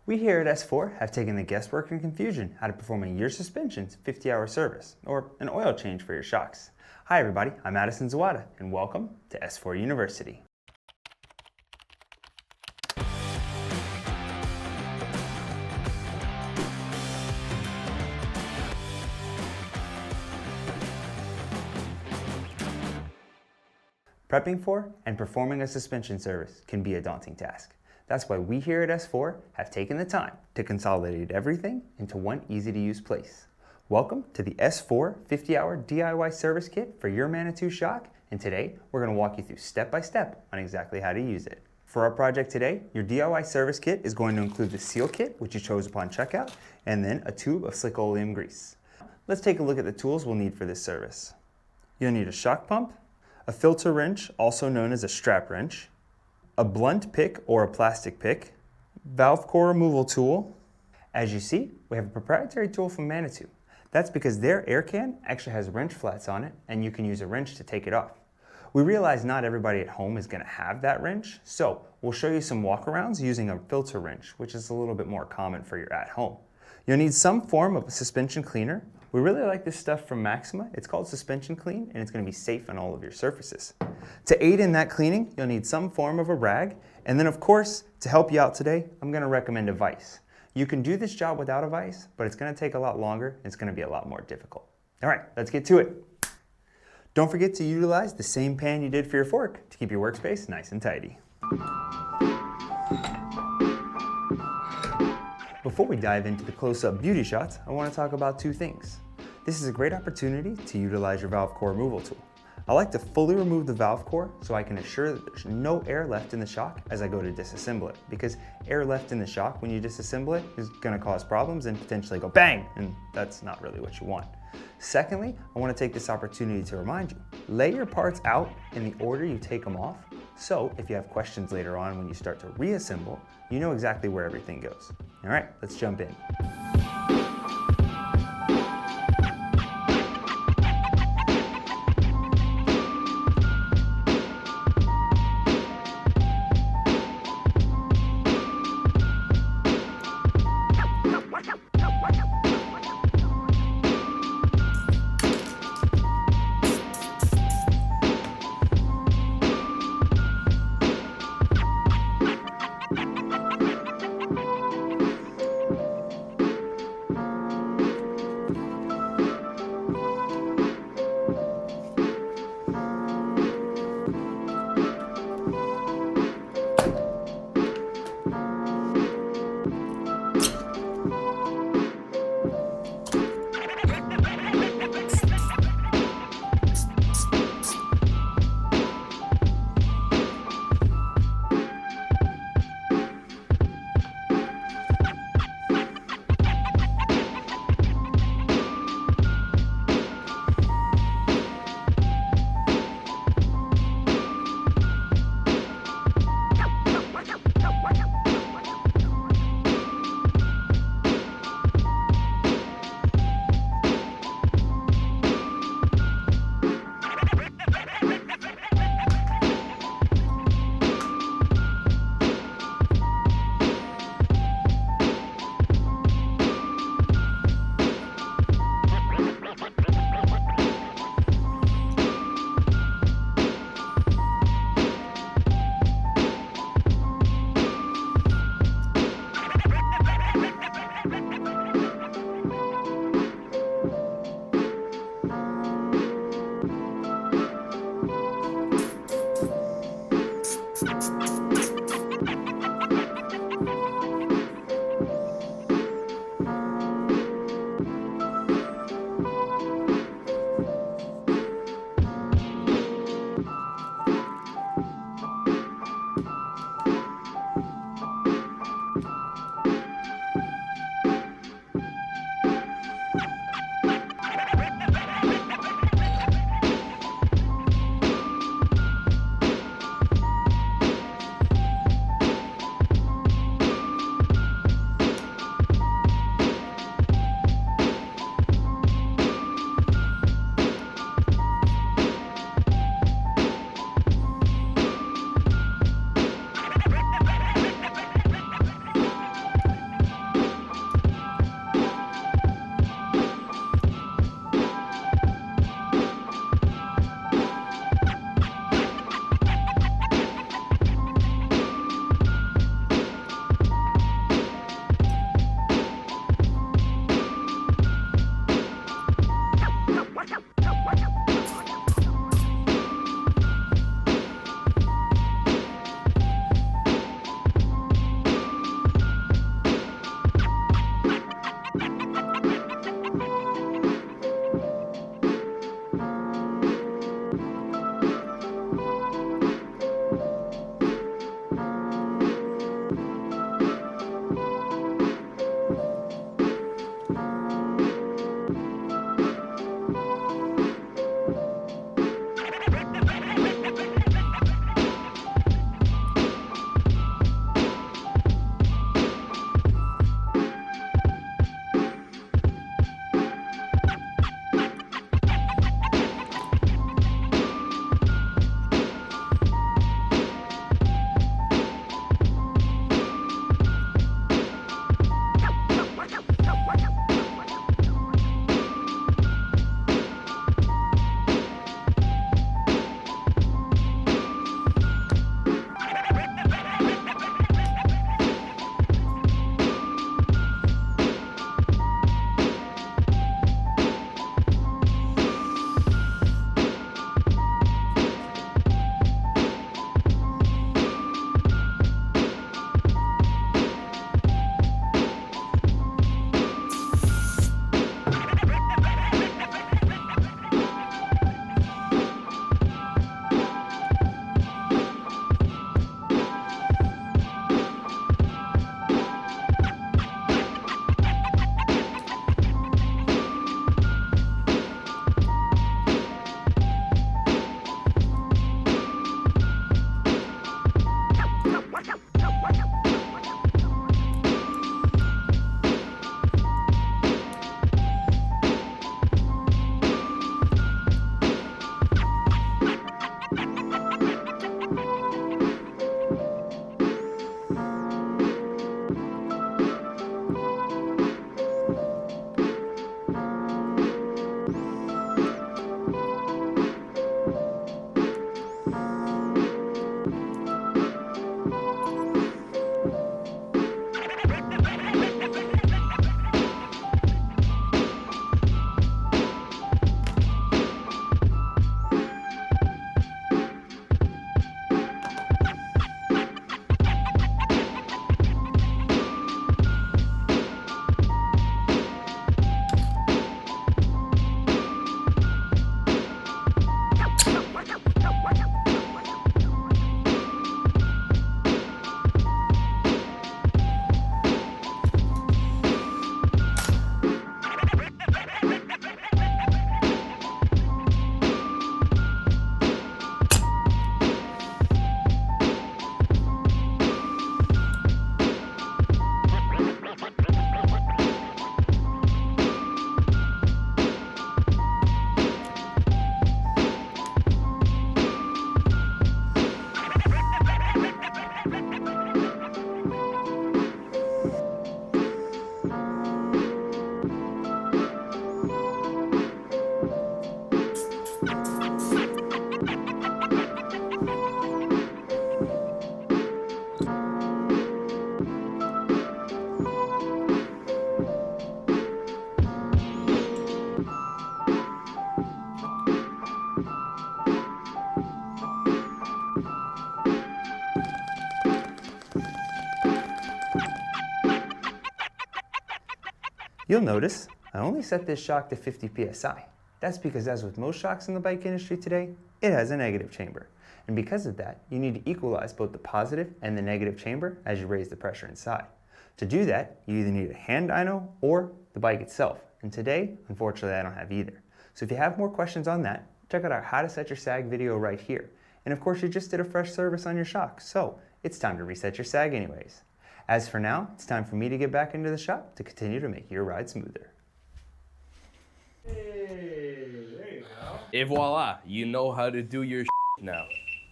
We here at S4 have taken the guesswork and confusion out of performing your suspension's 50-hour service, or an oil change for your shocks. Hi everybody, I'm Madison Zawada, and welcome to S4 University. Prepping for and performing a suspension service can be a daunting task. That's why we here at S4 have taken the time to consolidate everything into one easy-to-use place. Welcome to the S4 50-hour DIY service kit for your Manitou shock, and today we're going to walk you through step-by-step on exactly how to use it. For our project today, your DIY service kit is going to include the seal kit, which you chose upon checkout, and then a tube of slick oleum grease. Let's take a look at the tools we'll need for this service. You'll need a shock pump, a filter wrench, also known as a strap wrench, a blunt pick or a plastic pick, valve core removal tool. As you see, we have a proprietary tool from Manitou. That's because their air can actually has wrench flats on it, and you can use a wrench to take it off. We realize not everybody at home is going to have that wrench, so we'll show you some walkarounds using a filter wrench, which is a little bit more common for your at home. You'll need some form of a suspension cleaner. We really like this stuff from Maxima. It's called Suspension Clean, and it's going to be safe on all of your surfaces. To aid in that cleaning, you'll need some form of a rag, and then of course, to help you out today, I'm going to recommend a vise. You can do this job without a vise, but it's going to take a lot longer, and it's going to be a lot more difficult. All right, let's get to it. Don't forget to utilize the same pan you did for your fork to keep your workspace nice and tidy. Before we dive into the close-up beauty shots, I want to talk about two things. This is a great opportunity to utilize your valve core removal tool. I like to fully remove the valve core so I can assure that there's no air left in the shock as I go to disassemble it, because air left in the shock when you disassemble it is going to cause problems and potentially go bang, and that's not really what you want. Secondly, I want to take this opportunity to remind you, lay your parts out in the order you take them off, so if you have questions later on when you start to reassemble, you know exactly where everything goes. All right, let's jump in. You'll notice I only set this shock to 50 psi. That's because, as with most shocks in the bike industry today, it has a negative chamber. And because of that, you need to equalize both the positive and the negative chamber as you raise the pressure inside. To do that, you either need a hand dyno or the bike itself. And today, unfortunately, I don't have either. So if you have more questions on that, check out our How to Set Your Sag video right here. And of course, you just did a fresh service on your shock, so it's time to reset your sag anyways. As for now, it's time for me to get back into the shop to continue to make your ride smoother. Et voila, you know how to do your now.